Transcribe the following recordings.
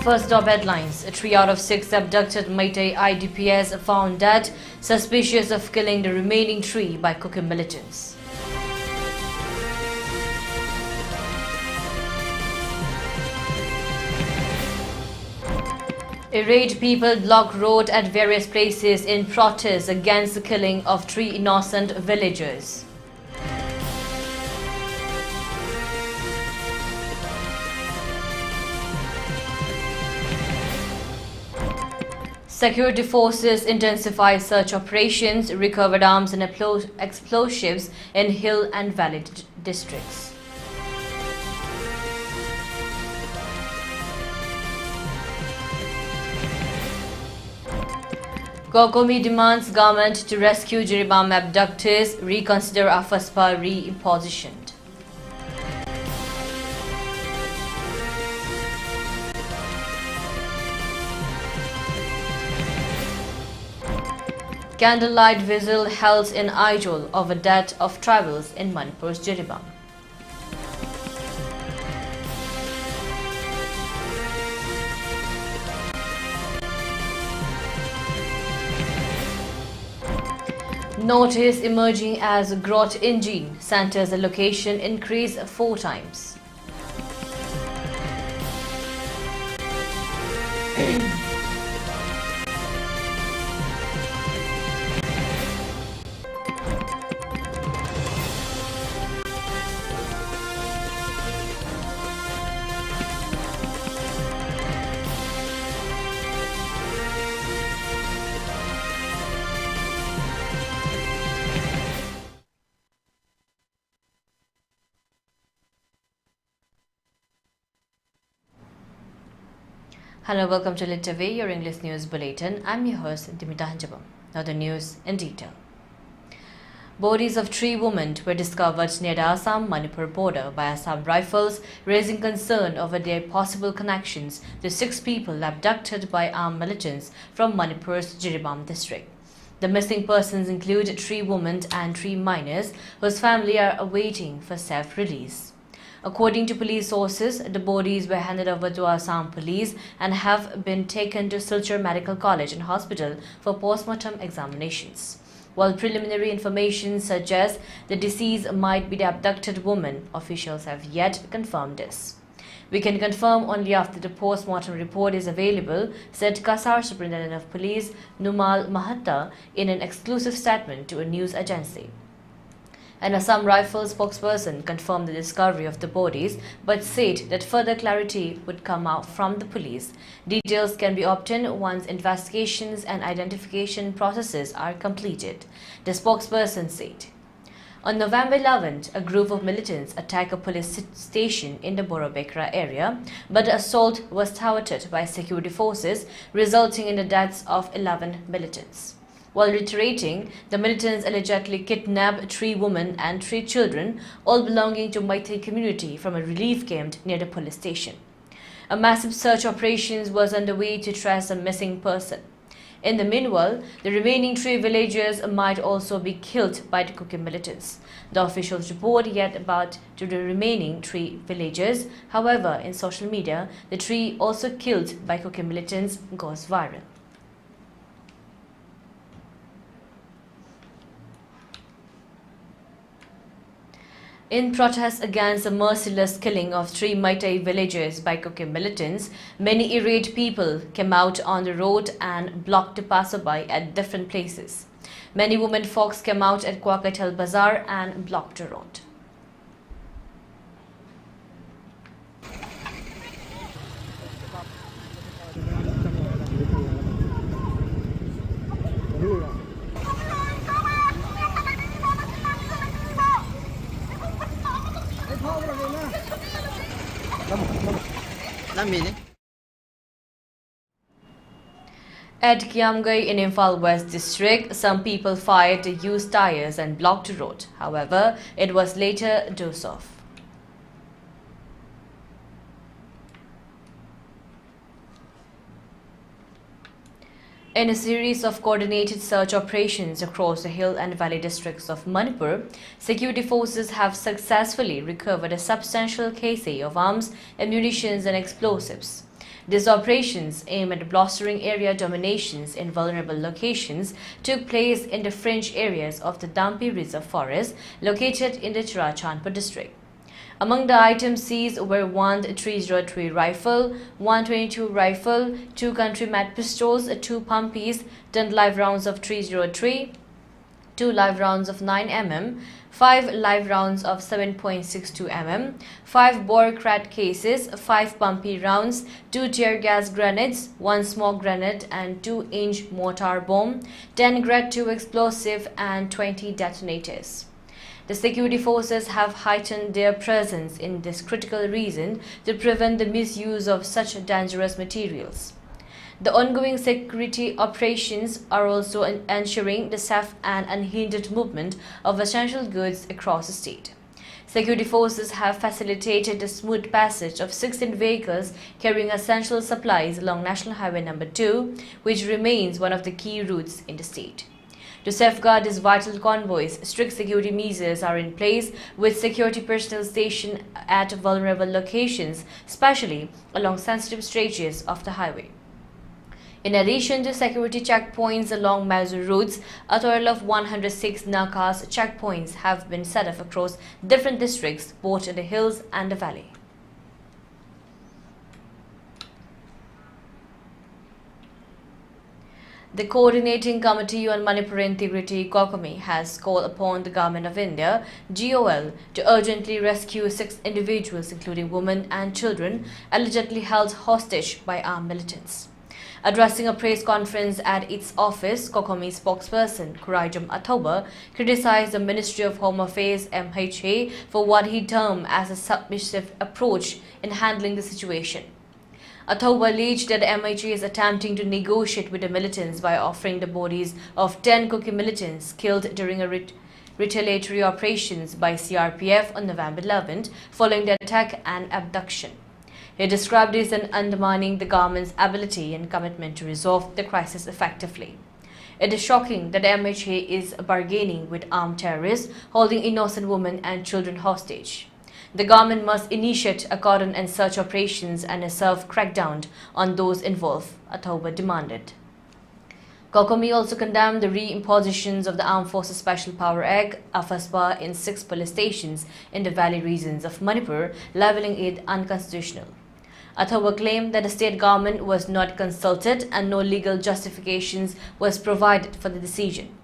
First top headlines. 3 out of 6 abducted Meitei IDPs found dead, suspicious of killing the remaining 3 by COCOMI militants. Irate people block road at various places in protest against the killing of 3 innocent villagers. Security forces intensify search operations, recovered arms and explosives in hill and valley districts. COCOMI demands government to rescue Jiribam abductors, reconsider AFASPA re-imposition. Candlelight vigil held in Aizol over death of tribals in Manipur's Jiribam. Notice emerging as growth engine, center's allocation increase 4 times. Hello, welcome to ELITETV, your English news bulletin. I'm your host, Deemita. Now the news in detail. Bodies of 3 women were discovered near the Assam-Manipur border by Assam Rifles, raising concern over their possible connections to 6 people abducted by armed militants from Manipur's Jiribam district. The missing persons include 3 women and 3 minors whose family are awaiting for safe release. According to police sources, the bodies were handed over to Assam police and have been taken to Silchar Medical College and Hospital for post-mortem examinations. While preliminary information suggests the deceased might be the abducted woman, officials have yet confirmed this. We can confirm only after the post-mortem report is available, said Kasar Superintendent of Police Numal Mahatta in an exclusive statement to a news agency. An Assam Rifles spokesperson confirmed the discovery of the bodies but said that further clarity would come out from the police. Details can be obtained once investigations and identification processes are completed, the spokesperson said. On November 11th, a group of militants attacked a police station in the Borobekra area, but the assault was thwarted by security forces, resulting in the deaths of 11 militants. While reiterating, the militants allegedly kidnapped 3 women and 3 children, all belonging to Meitei community, from a relief camp near the police station. A massive search operation was underway to trace a missing person. In the meanwhile, the remaining 3 villagers might also be killed by the COCOMI militants. The officials report yet about to the remaining 3 villagers. However, in social media, the 3 also killed by COCOMI militants goes viral. In protest against the merciless killing of 3 Meitei villagers by COCOMI militants, many irate people came out on the road and blocked the passerby at different places. Many women folks came out at Kwakatel Bazaar and blocked the road. At Kiamgai in Imphal West District, some people fired the used tires and blocked the road. However, it was later dozed off. In a series of coordinated search operations across the hill and valley districts of Manipur, security forces have successfully recovered a substantial case of arms, ammunition and explosives. These operations, aimed at bolstering area dominations in vulnerable locations, took place in the fringe areas of the Dampi Reserve Forest located in the Churachandpur district. Among the items seized were one 303 rifle, 122 rifle, 2 country-made pistols, 2 pumpies, 10 live rounds of 303, 2 live rounds of 9 mm, 5 live rounds of 7.62 mm, 5 bore crat cases, 5 pumpy rounds, 2 tear gas grenades, 1 smoke grenade and 2-inch mortar bomb, 10 grade 2 explosive and 20 detonators. The security forces have heightened their presence in this critical region to prevent the misuse of such dangerous materials. The ongoing security operations are also ensuring the safe and unhindered movement of essential goods across the state. Security forces have facilitated the smooth passage of 16 vehicles carrying essential supplies along National Highway No. 2, which remains one of the key routes in the state. To safeguard these vital convoys, strict security measures are in place with security personnel stationed at vulnerable locations, especially along sensitive stretches of the highway. In addition to security checkpoints along major routes, a total of 106 Nakas checkpoints have been set up across different districts, both in the hills and the valley. The Coordinating Committee on Manipur Integrity, COCOMI, has called upon the Government of India, GOL, to urgently rescue 6 individuals, including women and children, allegedly held hostage by armed militants. Addressing a press conference at its office, COCOMI spokesperson Kurajam Athoba criticized the Ministry of Home Affairs (MHA) for what he termed as a submissive approach in handling the situation. Athoba alleged that the MHA is attempting to negotiate with the militants by offering the bodies of 10 Kuki militants killed during a retaliatory operations by CRPF on November 11th following the attack and abduction. He described this as undermining the government's ability and commitment to resolve the crisis effectively. It is shocking that the MHA is bargaining with armed terrorists, holding innocent women and children hostage. The government must initiate a cordon and search operations and a self-crackdown on those involved, Athoba demanded. COCOMI also condemned the re-impositions of the Armed Forces Special Power Act, AFSPA, in 6 police stations in the valley regions of Manipur, labeling it unconstitutional. Athoba claimed that the state government was not consulted and no legal justifications was provided for the decision.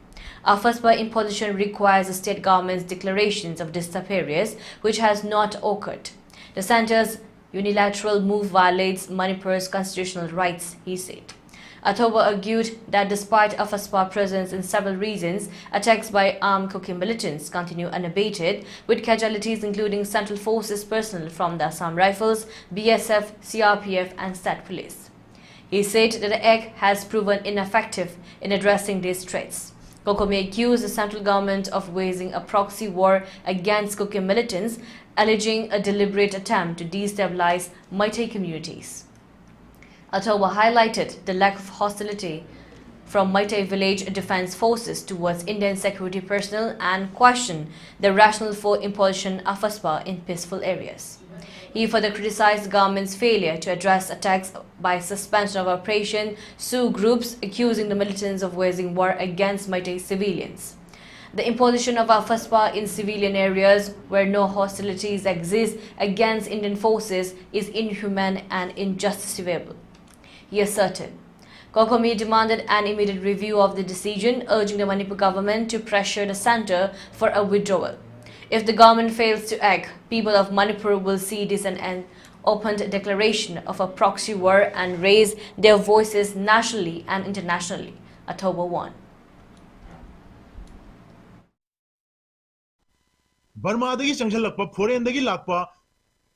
AFSPA imposition requires the state government's declarations of disappearance, which has not occurred. The centre's unilateral move violates Manipur's constitutional rights, he said. Athoba argued that despite AFSPA's presence in several regions, attacks by armed Kuki militants continue unabated, with casualties including Central Forces personnel from the Assam Rifles, BSF, CRPF and State Police. He said that the act has proven ineffective in addressing these threats. COCOMI accused the central government of waging a proxy war against Kuki militants, alleging a deliberate attempt to destabilize Meitei communities. Athoba highlighted the lack of hostility from Meitei village defense forces towards Indian security personnel and questioned the rationale for imposition of AFSPA in peaceful areas. He further criticized the government's failure to address attacks by suspension of operation Sioux groups, accusing the militants of waging war against Meitei civilians. The imposition of AFSPA in civilian areas where no hostilities exist against Indian forces is inhumane and injustifiable, he asserted. COCOMI demanded an immediate review of the decision, urging the Manipur government to pressure the centre for a withdrawal. If the government fails to act, people of Manipur will see this as an open declaration of a proxy war and raise their voices nationally and internationally, Athoba warned. Burma dagi sanction lakpa foreign dagi lakpa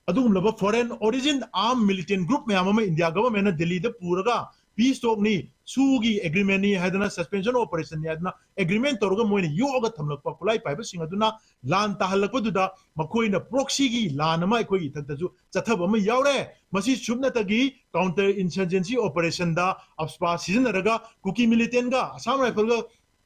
adugumlaba foreign origin armed militant group mayamama India government na Delhi da puraga peace talk ni sugi agreement ni hadana suspension operation ni hadana agreement toruga moine yoga thamlakpa kulai paiba singaduna lan tahalakpa duda makoi na proxy gi lan ma ikoi thakdaju chathab ma yaure masi subna tagi counter insurgency operation da AFSPA season raga Kuki militant ga Assam rifle ga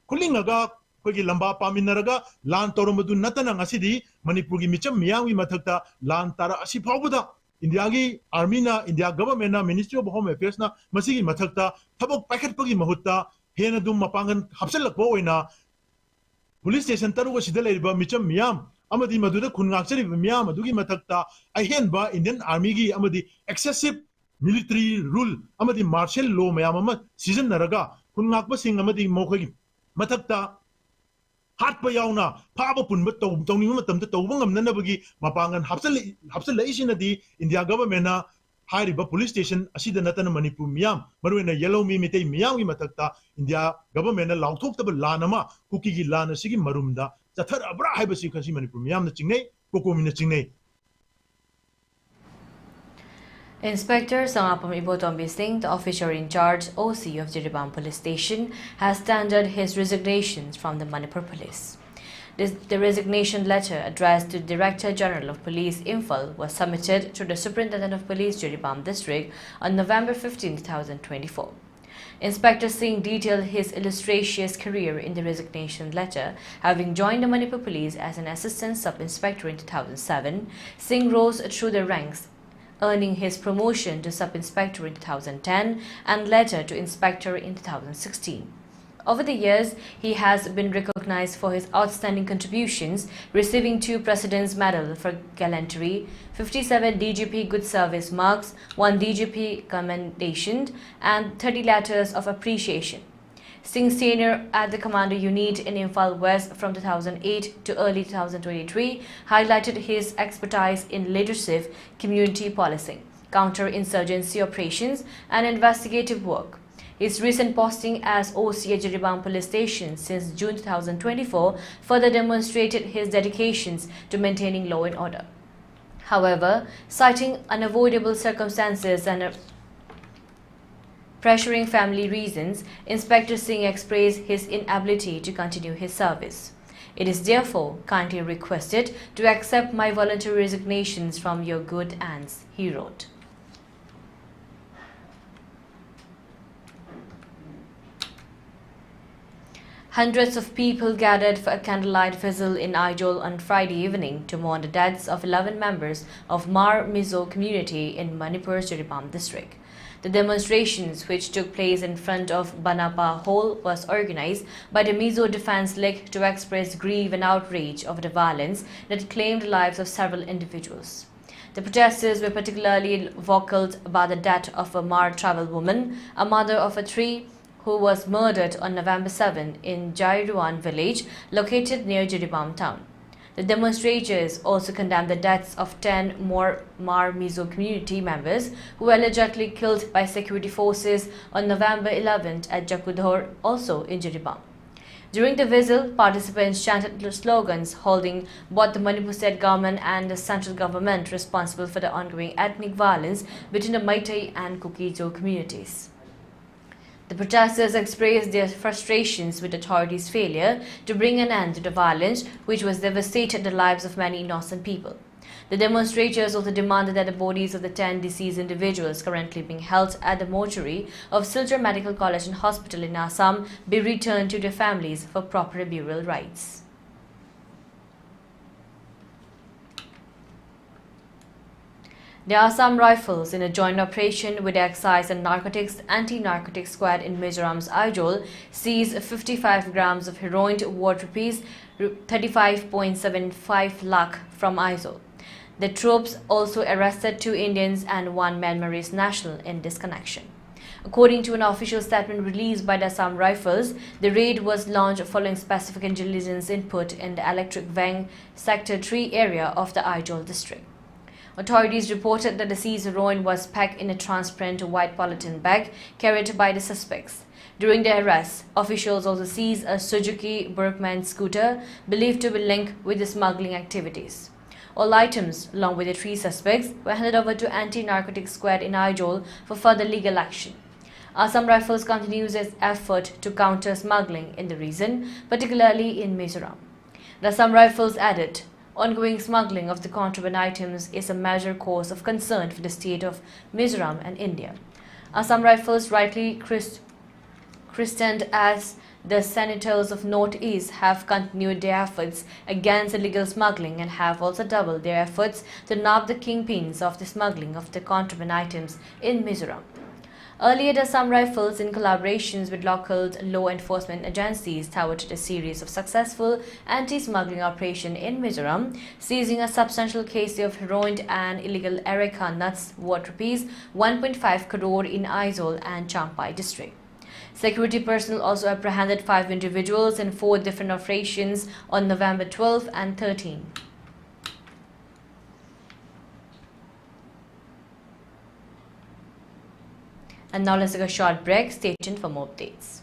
kulinga ga kogi lamba paminaraga lan torumadu natana ngasidi Manipur gi micham miyang wi mathakta lan tara asi phawbuda India gi army na India government na Ministry of Home Affairs na masigi mathakta thabok packet pagi mahutta hena dum mapangan hapsalakbo oina police station taru ko sida leiba micham miyam amadi maduda khungakchari miyam adugi mathakta ahenba Indian army gi amadi excessive military rule amadi martial law mayam ama season naraga khungakba sing amadi mokhagi mathakta hat pa yauna phaba punba tawning matam ta tawba ngamna bagi mapangan hapsal laisina di India government na hariba police station asida natana Manipur miyam maruena yellow mi mitei miyam gi matakta India government na lauthok tab lanama kuki gi lana sigi marumda chathar abra haibasi khasi Manipur miyam na chingnei COCOMI na chingnei. Inspector Sangapam Ibotombi Singh, the officer in charge OC of Jiribam Police Station, has tendered his resignation from the Manipur Police. The resignation letter addressed to the Director General of Police Imphal was submitted to the Superintendent of Police Jiribam District on November 15, 2024. Inspector Singh detailed his illustrious career in the resignation letter. Having joined the Manipur Police as an assistant sub-inspector in 2007, Singh rose through the ranks, earning his promotion to sub-inspector in 2010 and later to inspector in 2016. Over the years, he has been recognized for his outstanding contributions, receiving 2 President's Medal for Gallantry, 57 DGP Good Service Marks, 1 DGP Commendation, and 30 Letters of Appreciation. Singh's tenure at the Commando Unit in Imphal West from 2008 to early 2023 highlighted his expertise in leadership, community policing, counter-insurgency operations, and investigative work. His recent posting as OC at Jiribam Police Station since June 2024 further demonstrated his dedications to maintaining law and order. However, citing unavoidable circumstances and pressuring family reasons, Inspector Singh expressed his inability to continue his service. It is therefore kindly requested to accept my voluntary resignations from your good hands, he wrote. Hundreds of people gathered for a candlelight vigil in Aizol on Friday evening to mourn the deaths of 11 members of Mar Mizo community in Manipur's Jiribam district. The demonstrations, which took place in front of Banapa Hall, was organized by the Mizo Defense League to express grief and outrage over the violence that claimed the lives of several individuals. The protesters were particularly vocal about the death of a Mar tribal woman, a mother of 3, who was murdered on November 7 in Jairuan village located near Jiribam town. The demonstrators also condemned the deaths of 10 more Mar Mizo community members who were allegedly killed by security forces on November 11 at Jakudhor, also in Jiribam. During the vigil, participants chanted slogans holding both the Manipur state government and the central government responsible for the ongoing ethnic violence between the Meitei and Kuki-Zo communities. The protesters expressed their frustrations with authorities' failure to bring an end to the violence, which was devastated the lives of many innocent people. The demonstrators also demanded that the bodies of the 10 deceased individuals currently being held at the mortuary of Silchar Medical College and Hospital in Assam be returned to their families for proper burial rites. The Assam Rifles, in a joint operation with the Excise and Narcotics Anti-Narcotics Squad in Mizoram's Aizol, seized 55 grams of heroin worth rupees 35.75 lakh from Aizol. The troops also arrested 2 Indians and 1 Myanmarese national in this connection. According to an official statement released by the Assam Rifles, the raid was launched following specific intelligence input in the Electric Vang Sector 3 area of the Aizol district. Authorities reported that the seized heroin was packed in a transparent white polythene bag carried by the suspects. During the arrest, officials also seized a Suzuki Berkman scooter believed to be linked with the smuggling activities. All items, along with the 3 suspects, were handed over to Anti-Narcotics Squad in Aizol for further legal action. Assam Rifles continues its effort to counter smuggling in the region, particularly in Mizoram. The Assam Rifles added, ongoing smuggling of the contraband items is a major cause of concern for the state of Mizoram and India. Assam Rifles rightly christened as The senators of Northeast have continued their efforts against illegal smuggling and have also doubled their efforts to nab the kingpins of the smuggling of the contraband items in Mizoram. Earlier, the Assam Rifles, in collaborations with local law enforcement agencies, thwarted a series of successful anti-smuggling operations in Mizoram, seizing a substantial case of heroin and illegal areca nuts worth rupees 1.5 crore in Aizawl and Champai district. Security personnel also apprehended 5 individuals in 4 different operations on November 12 and 13. And now let's take a short break. Stay tuned for more updates.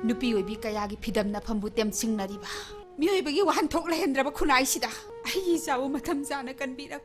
Nupi oibi kayagi phidam na phambu tem singnari ba mioi bagi wan thok la hendra ba khunai sida ai sawo matham jana kan birak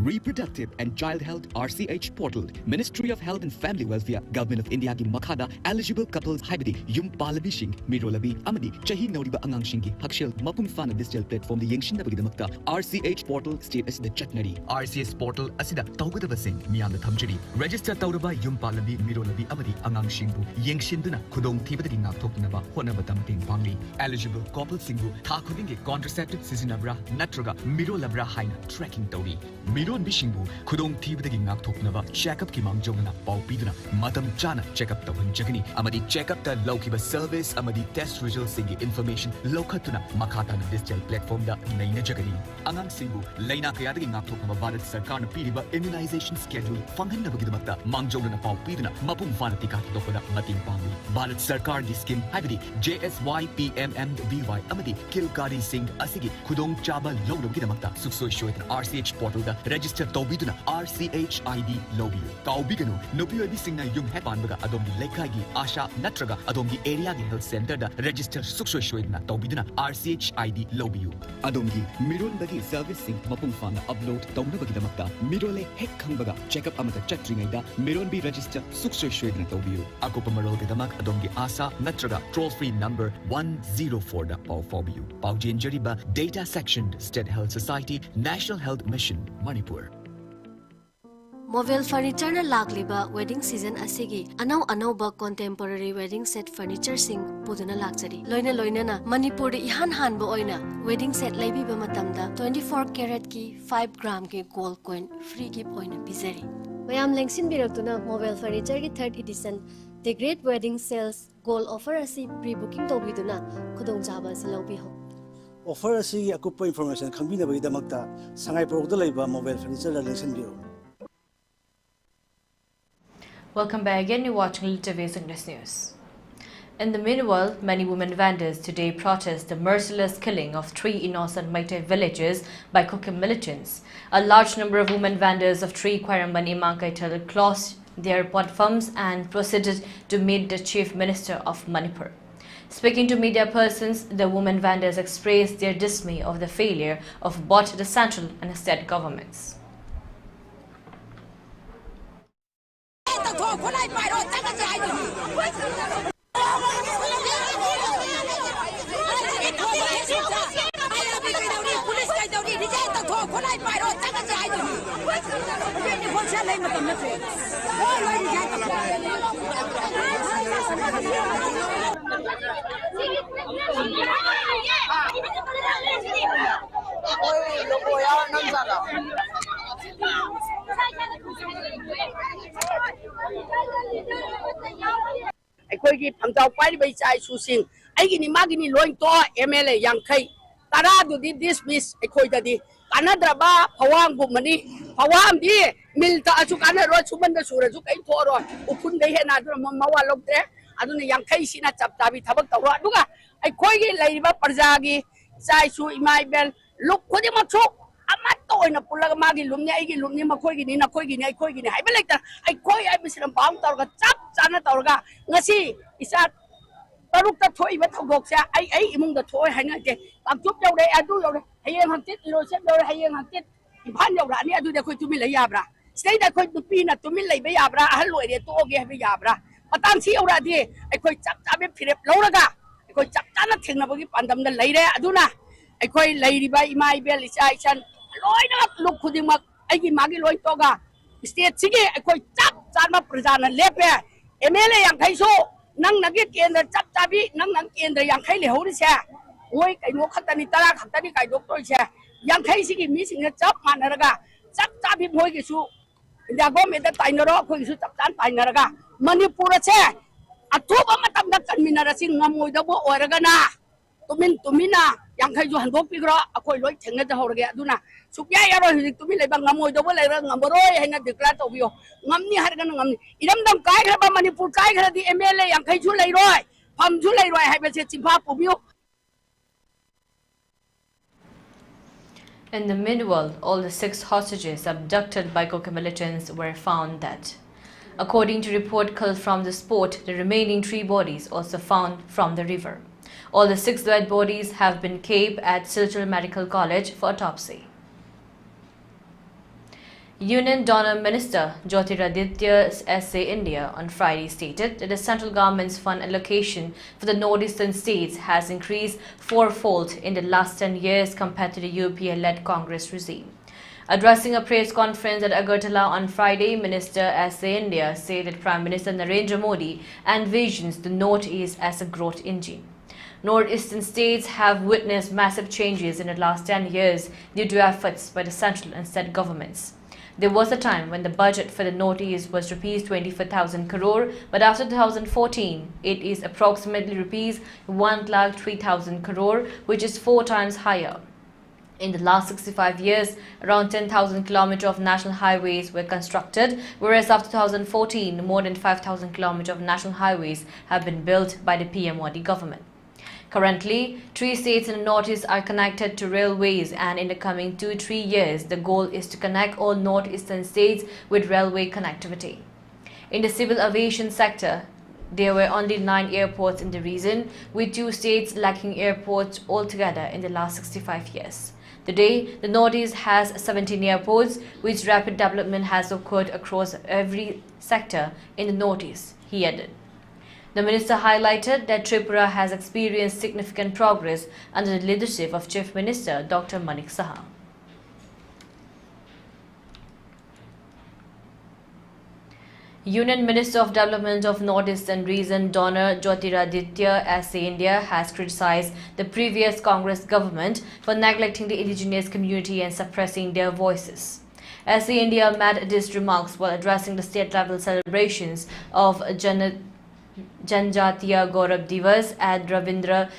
Reproductive and Child Health RCH portal, Ministry of Health and Family Welfare, Government of India ki Makhada, eligible couples Haibadi, Yum Palabishing, Mirolabi, Amadi, Chahi Noriba Angangshingi, Hakshil, Mapung Fana digital platform, the Yangshin Nabagidamakta, RCH portal state as the Chatnari, RCS portal Asida, Taugadavasing, Miam the Thamjiri, register Tauraba, Yum Palabi, Mirolabi, Amadi, Angangshingu, Yangshinduna, Kudong Tibadi Nak Tokinaba, Honabatamping Pangli, eligible couple Singu, Takudingi, contraceptive Sisinabra, Natraga, Mirolabra Haina, tracking Tori, Miron Bishingbu, Kudong Tibadi Nak Toknava, check-up Kimang Jongana, Pau Piduna, Matam Chana, check-up Tavan Jagani, Amadi check-up the Lokiba service, Amadi test results Singi information, Lokatuna, Makata digital platform da Naina Jagani, Angang Singu, Laina Kayadi Nak Toknava Bharat Sarkar Piriba immunization schedule, Fangan Nabagidamata, Mangjongana Pau Piduna, Mapum Fanatika Tokoda, Mating Pangli, Bharat Sarkar Diskim, Habidi, JSY PMMBY, Amadi, Kilkari Singh Asigi, Kudong Chaba Lodo Gidamata, Suksoi Shoit RCH portal da register Tobiduna, RCH ID Lobby, Kaubiganu, Nopiobi Singna Yung Hepanbaga, Adombi Lekagi, Asha Natraga, Adombi Area Health Center da register Suksoi Shoitna Tobiduna, RCH ID Lobby, Adombi, Mirol Bagi servicing Mapung Fana upload Tobnabagidamata, Mirole Hek Kambaga, check up Amata Chatringa, Miron be register Suksoi Shoitna Tobio, Akopamaro Damak, Adombi Asa Natraga, toll free number 104 da Pau Fobiu, Pau Jinjariba, Data Section, State Health Society, National Health Mission, Manipur. Mobile furniture na lagliba wedding season asigi anau ba contemporary wedding set furniture sing puduna lakchari loina na Manipur ihan han ba oina wedding set laibi ba matamda 24 carat ki 5 gram ki gold coin free gift oina bizari mayam lengsin biraktuna mobile furniture ki 3rd edition the great wedding sales gold offer asi pre booking to biduna khudong jaba silobi ho offer asi akupa information khambina ba idamakta sangai product laiba mobile furniture la lengsin biro. Welcome back again. You're watching ELITETV's English News. In the meanwhile, many women vendors today protest the merciless killing of 3 innocent Meitei villagers by COCOMI militants. A large number of women vendors of 3 Kwairambani Mankaital closed their platforms and proceeded to meet the Chief Minister of Manipur. Speaking to media persons, the women vendors expressed their dismay of the failure of both the central and state governments. ꯑꯗꯒꯤ ꯐꯪꯖꯥꯎ ꯄꯥꯏꯔꯤꯕ ꯏꯆꯥ ꯏꯁꯨꯁꯤꯡ ꯑꯩꯒꯤꯅꯤ ꯃꯥꯒꯤꯅꯤ ꯂꯣꯏ ꯇꯣꯛ MLA ꯌꯥꯡꯈꯩ ꯇꯔꯥꯗꯨꯗꯤ dismiss ꯑꯩꯈꯣꯏꯗꯗꯤ ꯀꯥꯟꯅꯗ꯭ꯔꯕ ꯐꯋꯥꯝꯒꯨꯝꯕꯅꯤ ꯐꯋꯥꯝꯗꯤ meal ꯇꯛꯑꯁꯨ ꯀꯥꯟꯅꯔꯣꯏ ꯁꯨꯃꯟꯗ ꯁꯨꯔꯁꯨ ꯀꯩ ꯊꯣꯛꯑꯔꯣꯏ ꯎꯐꯨꯟꯗꯩ ꯍꯦꯟꯅ ꯑꯗꯨꯅ ꯃꯋꯥ ꯂꯧꯗ꯭ꯔꯦ ꯑꯗꯨꯅ ꯌꯥꯡꯈꯩꯁꯤꯅ ꯆꯞ ꯆꯥꯕꯤ ꯊꯕꯛ ꯇꯧꯔꯣ ꯑꯗꯨꯒ ꯑꯩꯈꯣꯏꯒꯤ ꯂꯩꯔꯤꯕ ꯄ꯭ꯔꯖꯥꯒꯤ ꯏꯆꯥ ꯏꯁꯨ ꯏꯃꯥ ꯏꯕꯦꯜ ꯂꯨꯞ ꯈꯨꯗꯤꯡꯃꯛꯁꯨ ꯑꯃꯠꯇ ꯑꯣꯏꯅ ꯄꯨꯜꯂꯒ ꯃꯥꯒꯤ ꯂꯨꯝꯅꯤ ꯑꯩꯒꯤ ꯂꯨꯝꯅꯤ ꯃꯈꯣꯏꯒꯤꯅꯤ ꯅꯈꯣꯏꯒꯤꯅꯤ ꯑꯩꯈꯣꯏꯒꯤꯅꯤ ꯍꯥꯏꯕ ꯂꯩꯇꯅ ꯑꯩꯈꯣꯏ ꯍꯥꯏꯕꯁꯤꯅ ꯄꯥꯎ ꯇꯧꯔꯒ ꯆꯞ ꯆꯥꯅ ꯇꯧꯔꯒ ꯉꯁꯤ ꯏꯆꯥ ꯇꯔꯨꯛꯇ ꯊꯣꯛꯏꯕ ꯊꯧꯗꯣꯛꯁꯦ ꯑꯩ ꯏꯃꯨꯡꯗ ꯊꯣꯛꯑꯣꯏ ꯍꯥꯏꯅꯗꯦ ꯀꯥꯡꯆꯨꯞ ꯌꯧꯔꯦ ꯑꯗꯨ ꯌꯧꯔꯦ ꯍꯌꯦꯡ ꯍꯪꯆꯤꯠ ꯏꯔꯣꯏꯁꯦꯝ ꯌꯧꯔꯦ ꯍꯌꯦꯡ ꯍꯪꯆꯤꯠ ꯏꯝꯐꯥꯜ ꯌꯧꯔꯛꯑꯅꯤ ꯑꯗꯨꯗꯤ ꯑꯩꯈꯣꯏ ꯇꯨꯃꯤꯟ ꯂꯩ ꯌꯥꯕ꯭ꯔꯥ ꯁꯤꯗꯩꯗ ꯑꯩꯈꯣꯏ ꯅꯨꯄꯤꯅ ꯇꯨꯃꯤꯟ ꯂꯩꯕ ꯌꯥꯕ꯭ꯔꯥ ꯑꯍꯜ ꯑꯣꯏꯔꯦ ꯇꯣꯛꯑꯒꯦ ꯍꯥꯏꯕ ꯌꯥꯕ꯭ꯔꯥ ꯃꯇꯥꯡꯁꯤ ꯌꯧꯔꯛꯑꯗꯤ ꯑꯩꯈꯣꯏ ꯆꯞ ꯆꯥꯕꯤ ꯐꯤꯔꯦꯞ ꯂꯧꯔꯒ ꯑꯩꯈꯣꯏ ꯆꯞ ꯆꯥꯅ ꯊꯦꯡꯅꯕꯒꯤ ꯄꯥꯟꯗꯝꯗ ꯂꯩꯔꯦ ꯑꯗꯨꯅ ꯑꯩꯈꯣꯏ ꯂꯩꯔꯤꯕ ꯏꯃꯥ ꯏꯕꯦꯜ ꯏꯆꯥ ꯏꯆꯟ ꯂꯣꯏꯅꯃꯛ ꯂꯨꯞ ꯈꯨꯗꯤꯡꯃꯛ ꯑꯩꯒꯤ ꯃꯥꯒꯤ ꯂꯣꯏ ꯇꯣꯛꯑꯒ ꯁ꯭ꯇꯦꯠꯁꯤꯒꯤ ꯑꯩꯈꯣꯏ ꯆꯞ ꯆꯥꯅ ꯄ꯭ꯔꯖꯥꯅ ꯂꯦꯞꯄꯦ MLA ꯌꯥꯡꯈꯩꯁꯨ ꯅꯪꯅꯒꯤ ꯀꯦꯟꯗ꯭ꯔ ꯆꯞ ꯆꯥꯕꯤ ꯅꯪ ꯀꯦꯟꯗ꯭ꯔ ꯌꯥꯡꯈꯩ ꯂꯩꯍꯧꯔꯤꯁꯦ ꯃꯣꯏ ꯀꯩꯅꯣ ꯈꯛꯇꯅꯤ 10 ꯈꯛꯇꯅꯤ ꯀꯥꯏꯗꯣꯛꯇꯣꯏꯁꯦ ꯌꯥꯡꯈꯩꯁꯤꯒꯤ ꯃꯤꯁꯤꯡꯅ ꯆꯞ ꯃꯥꯟꯅꯔꯒ ꯆꯞ ꯆꯥꯕꯤ ꯃꯣꯏꯒꯤꯁꯨ ꯏꯟꯗꯤꯌꯥ ꯒꯣꯔꯃꯦꯟꯗ ꯇꯥꯏꯅꯔꯣ ꯑꯩꯈꯣꯏꯒꯤꯁꯨ ꯆꯞ ꯆꯥꯅ ꯇꯥꯏꯅꯔꯒ ꯃꯅꯤꯄꯨꯔꯁꯦ ꯑꯊꯨꯕ ꯃꯇꯝꯗ ꯀꯟꯃꯤꯟꯅꯔꯁꯤ ꯉꯝꯃꯣꯏꯗꯕ ꯑꯣꯏꯔꯒꯅ ꯇꯨꯃꯤꯟꯅ ꯌꯥꯡꯈꯩꯁꯨ ꯍꯟꯗꯣꯛꯄꯤꯈ꯭ꯔꯣ ꯑꯩꯈꯣꯏ ꯂꯣꯏ ꯊꯦꯡꯅꯖꯍꯧꯔꯒꯦ ꯑꯗꯨꯅ ꯁꯨꯛꯌꯥ ꯌꯥꯔꯣꯏ ꯍꯧꯖꯤꯛ ꯇꯨꯃꯤꯟ ꯂꯩꯕ ꯉꯝꯃꯣꯏꯗꯕ ꯂꯩꯔꯒ ꯉꯝꯃꯔꯣꯏ ꯍꯥꯏꯅ ꯗꯤꯀ꯭ꯂꯦꯌꯔ ꯇꯧꯕꯤꯌꯣ ꯉꯝꯅꯤ ꯍꯥꯏꯔꯒꯅ ꯉꯝꯅꯤ ꯏꯔꯝꯗꯝ ꯀꯥꯏꯈ꯭ꯔꯕ ꯃꯅꯤꯄꯨꯔ ꯀꯥꯏꯈ꯭ꯔꯗꯤ MLA ꯌꯥꯡꯈꯩꯁꯨ ꯂꯩꯔꯣꯏ ꯐꯝꯁꯨ ꯂꯩꯔꯣꯏ ꯍꯥꯏꯕꯁꯦ ꯆꯤꯟꯐꯥ ꯄꯨꯕꯤꯌꯨ. In the meanwhile, all the 6 hostages abducted by COCOMI militants were found dead. According to report from the spot, the remaining 3 bodies also found from the river. All the 6 dead bodies have been kept at Silchar Medical College for autopsy. Union Donor Minister Jyotiraditya SA India on Friday stated that the central government's fund allocation for the northeastern states has increased 4-fold in the last 10 years compared to the UPA-led Congress regime. Addressing a press conference at Agartala on Friday, Minister SA India said that Prime Minister Narendra Modi envisions the Northeast as a growth engine. Northeastern states have witnessed massive changes in the last 10 years due to efforts by the central and state governments. There was a time when the budget for the Northeast was Rs 24,000 crore, but after 2014, it is approximately Rs 1,03,000 crore, which is 4 times higher. In the last 65 years, around 10,000 kilometers of national highways were constructed, whereas after 2014, more than 5,000 kilometers of national highways have been built by the PM Modi government. Currently, 3 states in the Northeast are connected to railways, and in the coming 2-3 years, the goal is to connect all northeastern states with railway connectivity. In the civil aviation sector, there were only 9 airports in the region, with 2 states lacking airports altogether in the last 65 years. Today, the Northeast has 17 airports, which rapid development has occurred across every sector in the Northeast, he added. The minister highlighted that Tripura has experienced significant progress under the leadership of Chief Minister Dr. Manik Saha. Union Minister of Development of Northeastern Region Donor Jyotiraditya SA India has criticized the previous Congress government for neglecting the indigenous community and suppressing their voices. SA India made these remarks while addressing the state-level celebrations of Janjatiya Gaurav Divas at Ravindra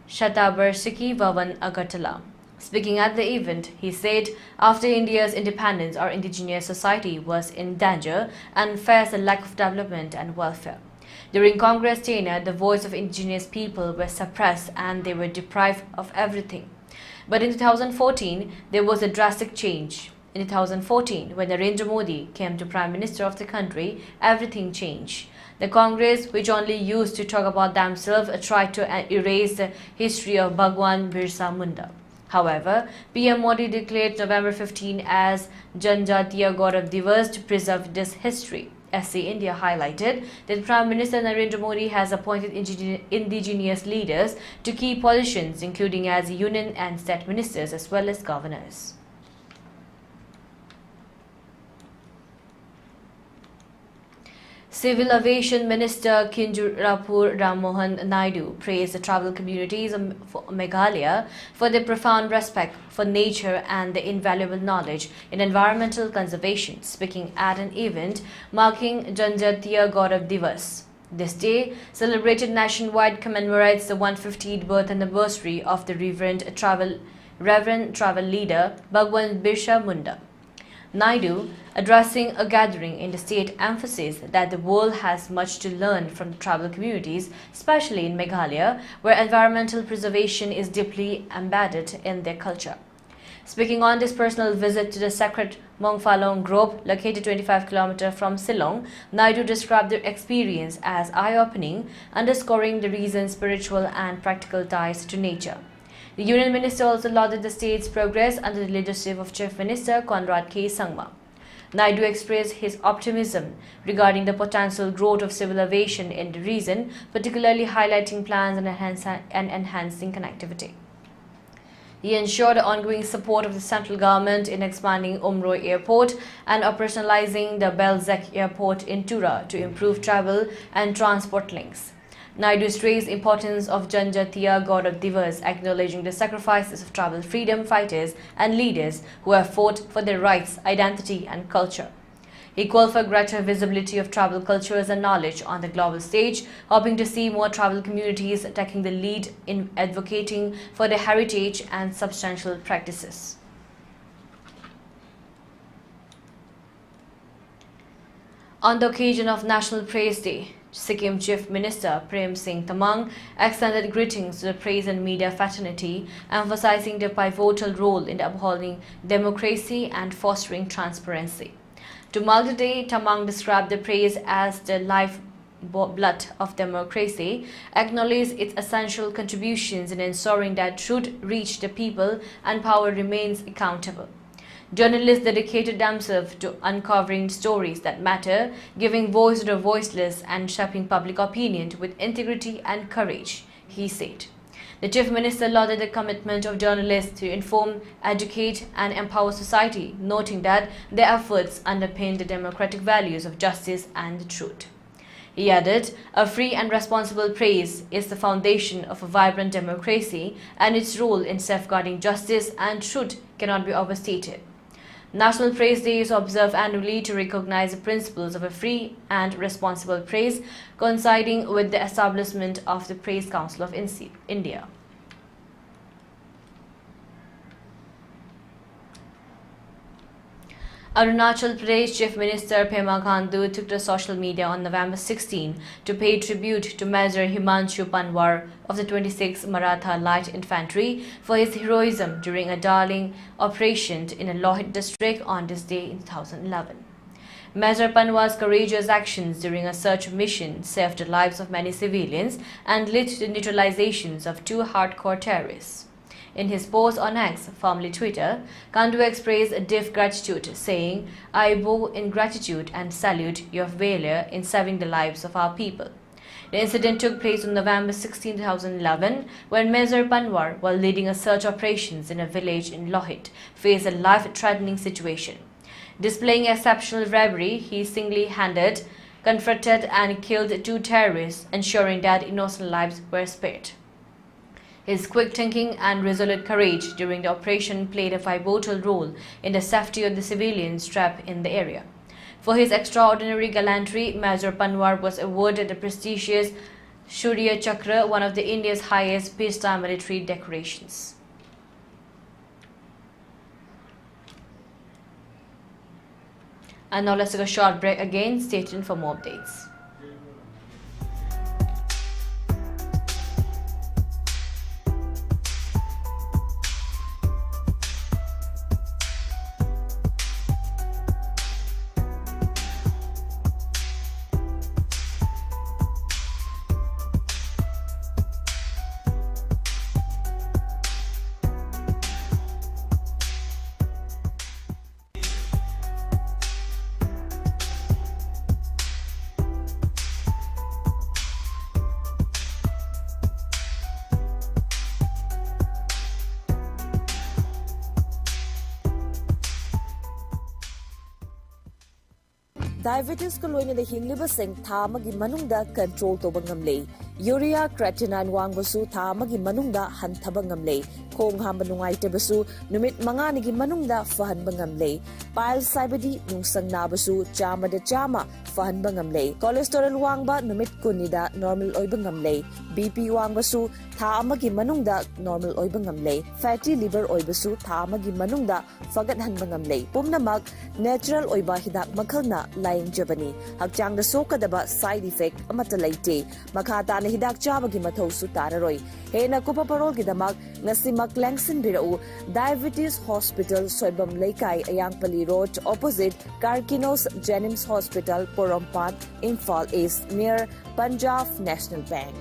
Shatavarshiki Bhavan, Agartala. Speaking at the event, he said, after India's independence, our indigenous society was in danger and faced a lack of development and welfare. During Congress tenure, the voice of indigenous people were suppressed and they were deprived of everything. But in 2014, there was a drastic change. In 2014, when Narendra Modi came to Prime Minister of the country, everything changed. The Congress, which only used to talk about themselves, tried to erase the history of Bhagwan Birsa Munda. However, PM Modi declared November 15 as Janjatiya Gaurav Divas to preserve this history. SC India highlighted that Prime Minister Narendra Modi has appointed indigenous leaders to key positions, including as union and state ministers as well as governors. Civil Aviation Minister Kinjurapur Rammohan Naidu praised the tribal communities of Meghalaya for their profound respect for nature and the invaluable knowledge in environmental conservation, speaking at an event marking Janjatiya Gaurav Divas. This day, celebrated nationwide, commemorates the 150th birth anniversary of the Reverend travel leader Bhagwan Birsa Munda. Naidu, addressing a gathering in the state, emphasized that the world has much to learn from the tribal communities, especially in Meghalaya, where environmental preservation is deeply embedded in their culture. Speaking on this personal visit to the sacred Mongphalong Grove, located 25 km from Silong, Naidu described their experience as eye-opening, underscoring the reason's spiritual and practical ties to nature. The Union Minister also lauded the state's progress under the leadership of Chief Minister Conrad K. Sangma. Naidu expressed his optimism regarding the potential growth of civil aviation in the region, particularly highlighting plans and enhancing connectivity. He ensured the ongoing support of the central government in expanding Umroi Airport and operationalizing the Belzec Airport in Tura to improve travel and transport links. Naidu stressed the importance of Janjatiya God of Divas, acknowledging the sacrifices of tribal freedom fighters and leaders who have fought for their rights, identity and culture. He called for greater visibility of tribal cultures and knowledge on the global stage, hoping to see more tribal communities taking the lead in advocating for their heritage and substantial practices. On the occasion of National Praise Day, Sikkim Chief Minister Prem Singh Tamang extended greetings to the press and media fraternity, emphasizing their pivotal role in upholding democracy and fostering transparency. To mark the day, Tamang described the press as the lifeblood of democracy, acknowledged its essential contributions in ensuring that truth reached the people and power remains accountable. Journalists dedicated themselves to uncovering stories that matter, giving voice to the voiceless and shaping public opinion with integrity and courage, he said. The Chief Minister lauded the commitment of journalists to inform, educate and empower society, noting that their efforts underpin the democratic values of justice and the truth. He added, a free and responsible press is the foundation of a vibrant democracy, and its role in safeguarding justice and truth cannot be overstated. National Press Day is observed annually to recognize the principles of a free and responsible press, coinciding with the establishment of the Press Council of India. Arunachal Pradesh Chief Minister Pema Khandu took to social media on November 16 to pay tribute to Major Himanshu Panwar of the 26th Maratha Light Infantry for his heroism during a darling operation in a Lohit district on this day in 2011. Major Panwar's courageous actions during a search mission saved the lives of many civilians and led to the neutralizations of 2 hardcore terrorists. In his post on X, formerly Twitter, Khandu expressed deep gratitude, saying, I bow in gratitude and salute your valor in saving the lives of our people. The incident took place on November 16, 2011, when Major Panwar, while leading a search operations in a village in Lohit, faced a life-threatening situation. Displaying exceptional bravery, he single-handed confronted and killed 2 terrorists, ensuring that innocent lives were spared. His quick thinking and resolute courage during the operation played a pivotal role in the safety of the civilians trapped in the area. For his extraordinary gallantry, Major Panwar was awarded the prestigious Shaurya Chakra, one of India's highest peacetime military decorations. And now let's take a short break again. Stay tuned for more updates. Diabetes ko loina da hinglibasing tha amagi manungda control toba ngamle. Urea creatinine wangbasu tha amagi manungda hanthaba ngamle. khong hamba nungaitabasu numit manganigi manungda fahanba ngamle piles saibadi nungsang nabasu chama da chama fahanba ngamle cholesterol wangba numit kunida normal oiba ngamle BP wangbasu tha amagi manungda normal oiba ngamle fatty liver oibasu tha amagi manungda fagat hanba ngamle pumnamak natural oiba hidak makhalna laing jabani hakchang da sokadaba side effect amata laite makhata na hidak chabagi mathau su tararoi hena kupa parol gidamak ngasimak langsin birau diabetes hospital soibam leikai ayangpali road opposite Karkinos Jennings Hospital Porompat Imphal East near Punjab National Bank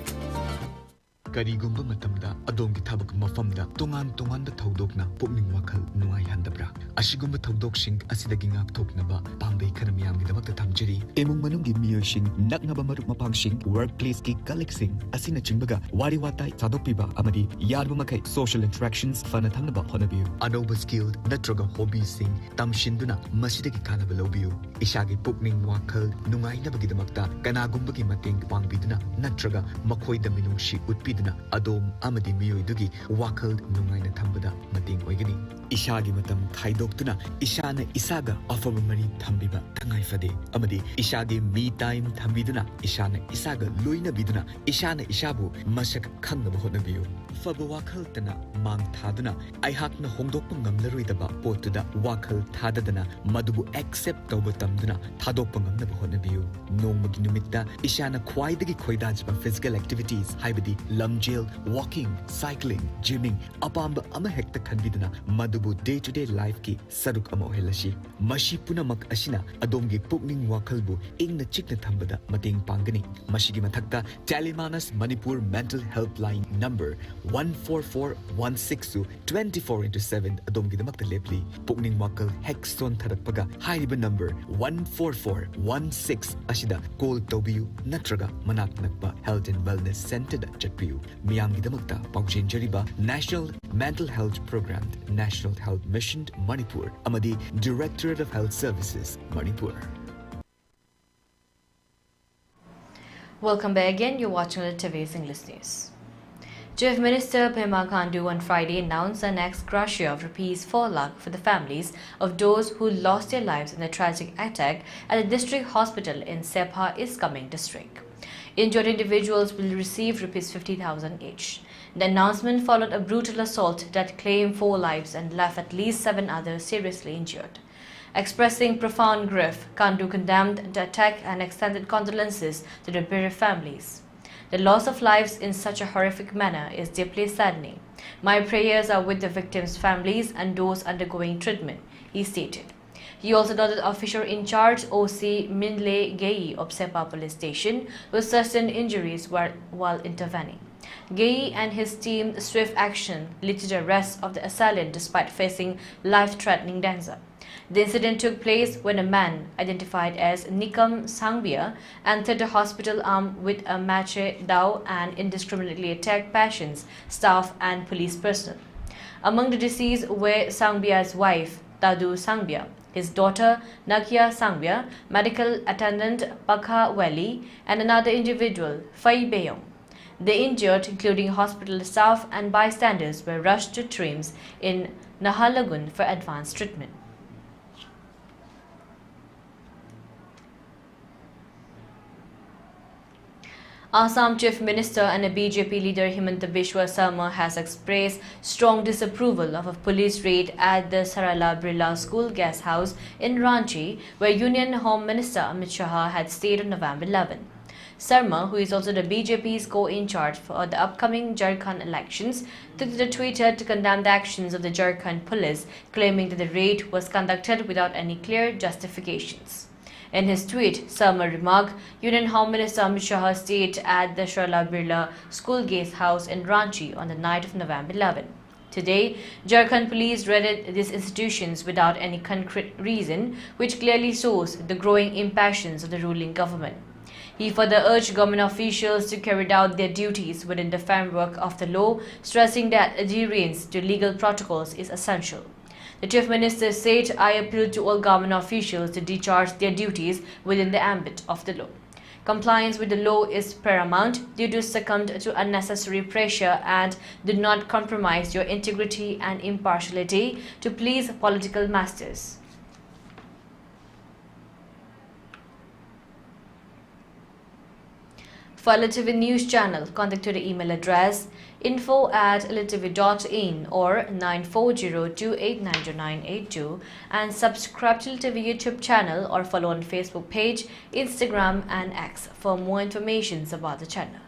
ꯀꯔꯤꯒꯨꯝꯕ ꯃꯇꯝꯗ ꯑꯗꯣꯝꯒꯤ ꯊꯕꯛ ꯃꯐꯝꯗ ꯇꯣꯉꯥꯟ-ꯇꯣꯉꯥꯟꯕ ꯊꯧꯗꯣꯛꯅ ꯄꯨꯛꯅꯤꯡ ꯋꯥꯈꯜ ꯅꯨꯡꯉꯥꯏꯍꯟꯗꯕ꯭ꯔꯥ? ꯑꯁꯤꯒꯨꯝꯕ ꯊꯧꯗꯣꯛꯁꯤꯡ ꯑꯁꯤꯗꯒꯤ ꯉꯥꯛꯊꯣꯛꯅꯕ ꯄꯥꯝꯕꯩ ꯈꯔ ꯃꯤꯌꯥꯝꯒꯤꯗꯃꯛꯇ ꯊꯝꯖꯔꯤ꯫ ꯏꯃꯨꯡ ꯃꯅꯨꯡꯒꯤ ꯃꯤꯑꯣꯏꯁꯤꯡ, ꯅꯛꯅꯕ ꯃꯔꯨꯞ ꯃꯄꯥꯡꯁꯤꯡ, ꯋꯥꯔꯛꯄ꯭ꯂꯦꯁꯀꯤ ꯀꯂꯤꯛꯁꯤꯡ ꯑꯁꯤꯅꯆꯤꯡꯕꯒ ꯋꯥꯔꯤ ꯋꯥꯇꯥꯏ ꯁꯥꯗꯣꯛꯄꯤꯕ ꯑꯃꯗꯤ ꯌꯥꯔꯤꯕ ꯃꯈꯩ ꯁꯣꯁꯤꯌꯦꯜ ꯏꯟꯇꯔꯦꯛꯁꯟꯁ ꯐꯅ ꯊꯝꯅꯕ ꯍꯣꯠꯅꯕꯤꯌꯨ꯫ ꯑꯅꯧꯕ ꯁ꯭ꯀꯤꯜ ꯅꯠꯇ꯭ꯔꯒ ꯍꯣꯕꯤꯁꯤꯡ ꯇꯝꯁꯤꯟꯗꯨꯅ ꯃꯁꯤꯗꯒꯤ ꯀꯥꯟꯅꯕ ꯂꯧꯕꯤꯌꯨ꯫ ꯏꯁꯥꯒꯤ ꯄꯨꯛꯅꯤꯡ ꯋꯥꯈꯜ ꯅꯨꯡꯉꯥꯏꯅꯕꯒꯤꯗꯃꯛꯇ ꯀꯅꯥꯒꯨꯝꯕꯒꯤ ꯃꯇꯦꯡ ꯄꯥꯡꯕꯤꯗꯨꯅ ꯅꯠꯇ꯭ꯔꯒ ꯃꯈꯣꯏꯗ ꯃꯤꯅꯨꯡꯁꯤ ꯎꯠꯄꯤꯗꯨꯅ ꯑꯗꯣꯝ amadi miyoidugi wakal nungaina thambada mating oigani ishagi matam khaidokduna ishana isaga afaba mari thambiba thangai fade amadi ishagi me time thambiduna ishana isaga loina biduna ishana isabu masak khangnaba hotnabiyu faba wakal tana mang thaduna aihakna hongdokpa ngamlaroidaba pottuda wakal thadadana madubu accept tawba tamduna thadokpa ngamnaba hotnabiyu nongmagi numitta ishana khwaidagi khoidajba physical activities haibadi lamjel walking, cycling, gymming, apamba ama hekta khanbiduna madubu day-to-day life ki saruk ama ohelashi. Mashi punamak asina adomgi pukning wakalbu ingna chikna thambada mating pangani. Mashigi mathakta Telemanas Manipur Mental Helpline number 14416 24/7 adomgi damakta lepli. Pukning wakal hexton tharakpaga hairiba number 14416 asida call tobiyu natraga manak nakpa Health and Wellness Center da chatpiyu. Miyamgi damakta paujinjariba National Mental Health Program, National Health Mission Manipur, amadi Directorate of Health Services Manipur. Welcome back again. You're watching ELITETV's English News. Chief Minister Pema Khandu on Friday announced an ex gratia of ₹4 lakh for the families of those who lost their lives in a tragic attack at a district hospital in Sepha East Kameng district. Injured individuals will receive ₹50,000 each. The announcement followed a brutal assault that claimed 4 lives and left at least 7 others seriously injured. Expressing profound grief, Khandu condemned the attack and extended condolences to the bereaved families. The loss of lives in such a horrific manner is deeply saddening. My prayers are with the victims' families and those undergoing treatment, he stated. He also noted officer in charge OC Minle Gei of Sepha Police Station who sustained injuries while intervening. Gei and his team's swift action led to the arrest of the assailant despite facing life-threatening danger. The incident took place when a man identified as Nikam Sangbia entered the hospital armed with a machete dao and indiscriminately attacked patients, staff and police personnel. Among the deceased were Sangbia's wife, Tadu Sangbia, his daughter Nakia Sangbia, medical attendant Pakha Weli, and another individual, Fai Beyong. The injured, including hospital staff and bystanders, were rushed to TRIMS in Nahalagun for advanced treatment. Assam Chief Minister and a BJP leader Himanta Biswa Sarma has expressed strong disapproval of a police raid at the Sarala Birla School guest house in Ranchi, where Union Home Minister Amit Shah had stayed on November 11. Sarma, who is also the BJP's co-in-charge for the upcoming Jharkhand elections, took to the Twitter to condemn the actions of the Jharkhand police, claiming that the raid was conducted without any clear justifications. In his tweet, Sarma remarked, Union Home Minister Amit Shah stayed at the Sarala Birla School guest house in Ranchi on the night of November 11. Today, Jharkhand police raided these institutions without any concrete reason, which clearly shows the growing impatience of the ruling government. He further urged government officials to carry out their duties within the framework of the law, stressing that adherence to legal protocols is essential. The Chief Minister said, I appeal to all government officials to discharge their duties within the ambit of the law. Compliance with the law is paramount. Do not succumb to unnecessary pressure and do not compromise your integrity and impartiality to please political masters. For ELITETV News Channel, contact to the email address info@elitetv.in or 9402890982 and subscribe to ELITETV YouTube channel or follow on Facebook page, Instagram and X for more information about the channel.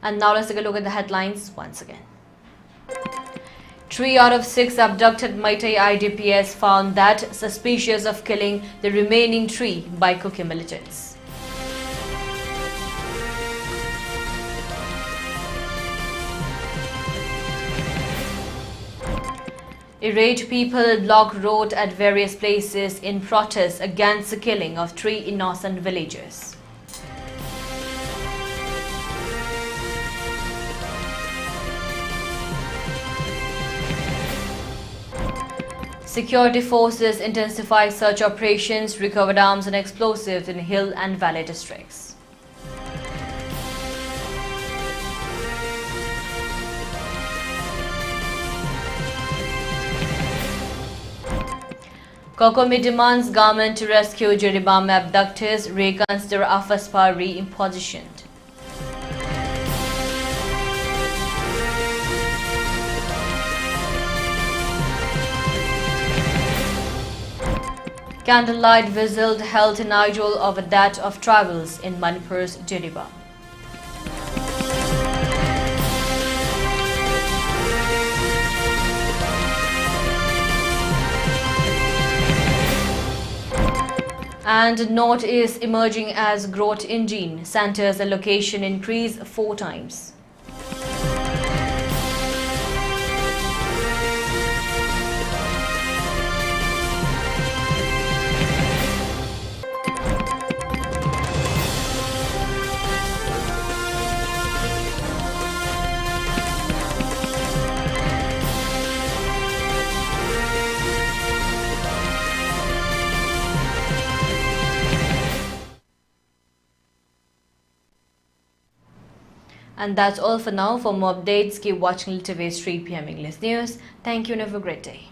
And now let's take a look at the headlines once again. 3 out of 6 abducted Meitei IDPs found that suspicious of killing the remaining 3 by COCOMI militants. Irate people block road at various places in protest against the killing of 3 innocent villagers. Security forces intensify search operations, recovered arms and explosives in hill and valley districts. COCOMI demands government to rescue Jeribam abductors, reconsider AFASPA re-imposition. Candlelight vigil held in Aijol of a death of tribals in Manipur's Jeribam. And North is emerging as growth engine. Center's allocation increased 4 times. And that's all for now. For more updates, keep watching ELITETV's 3 p.m. English News. Thank you and have a great day.